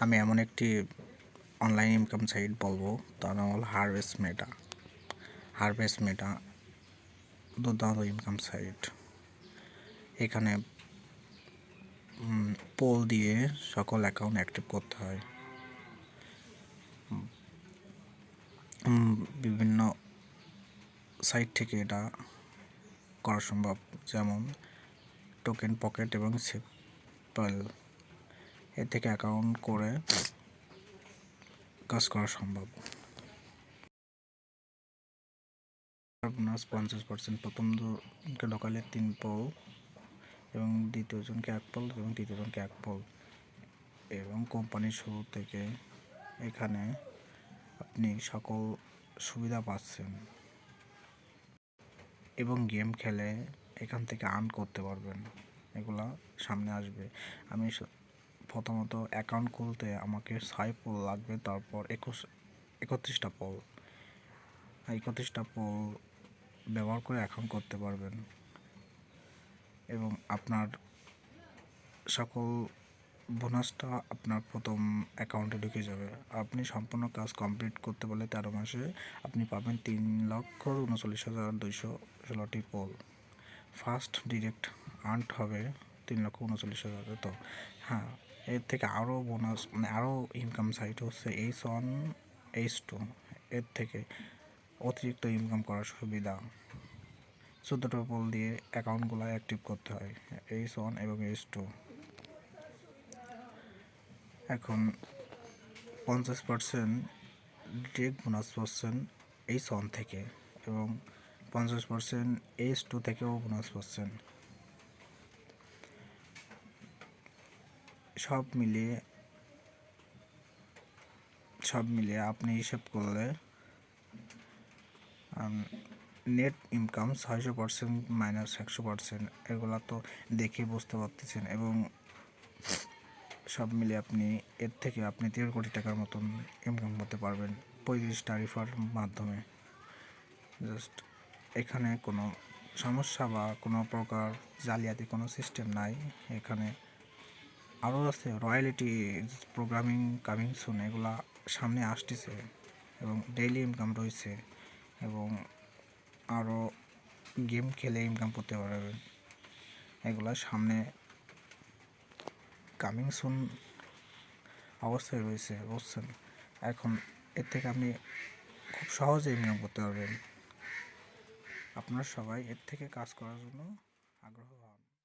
আমি এমন একটি অনলাইন ইনকাম সাইট বলবো, তার নাম হলো হারভেস্ট মেটা দুর্দান্ত ইনকাম সাইট। এখানে পোল দিয়ে সকল অ্যাকাউন্ট অ্যাক্টিভ করতে হয়। বিভিন্ন সাইট থেকে এটা করা সম্ভব, যেমন টোকেন পকেট এবং সিপল। এর থেকে অ্যাকাউন্ট করে কাজ করা সম্ভব। বোনাস 50%, প্রথম জনকে ঢোকালে 3 পোল এবং দ্বিতীয় জনকে 1 পোল এবং তৃতীয় জনকে 1 পোল। এবং কোম্পানির শুরু থেকে এখানে আপনি সকল সুবিধা পাচ্ছেন এবং গেম খেলে এখান থেকে আর্ন করতে পারবেন। এগুলা সামনে আসবে। আমি প্রথমত অ্যাকাউন্ট খুলতে আমাকে 6 পোল লাগবে, তারপর 31টা পোল ব্যবহার করে অ্যাকাউন্ট করতে পারবেন এবং আপনার সকল বোনাসটা আপনার প্রথম অ্যাকাউন্টে ঢুকে যাবে। আপনি সম্পূর্ণ কাজ কমপ্লিট করতে পারলে 13 মাসে আপনি পাবেন 3,39,216টি পোল। ফার্স্ট ডিরেক্ট আর্নড হবে 3,39,000। তো হ্যাঁ, এর থেকে আরও বোনাস আরও ইনকাম সাইট হচ্ছে H1 H2। এর থেকে অতিরিক্ত ইনকাম করার সুবিধা। 14টা পোল দিয়ে অ্যাকাউন্টগুলো অ্যাক্টিভ করতে হয়, H1 এবং H2। এখন 50% ডিরেক্ট বোনাস পাচ্ছেন H1 থেকে এবং 50% H2 থেকেও বোনাস পাচ্ছেন। সব মিলিয়ে আপনি হিসেব করলে নেট ইনকাম 600% মাইনাস 100%। এগুলা তো দেখে বুঝতে পারতেছেন। এবং সব মিলিয়ে এর থেকে আপনি 1.5 কোটি টাকার মতন ইনকাম করতে পারবেন 35টা রিফার মাধ্যমে। জাস্ট এখানে কোনো সমস্যা বা কোনো প্রকার জালিয়াতি কোনো সিস্টেম নাই। এখানে আরও আছে রয়্যালিটি প্রোগ্রামিং কামিং সুন, এগুলা সামনে আসতেছে এবং ডেইলি ইনকাম রয়েছে এবং আরও গেম খেলে ইনকাম করতে পারবেন। এগুলা সামনে কামিং সুন অবস্থায় রয়েছে, বুঝছেন। এখন এর থেকে আপনি খুব সহজে ইনকাম করতে পারবেন। আপনারা সবাই এর থেকে কাজ করার জন্য আগ্রহ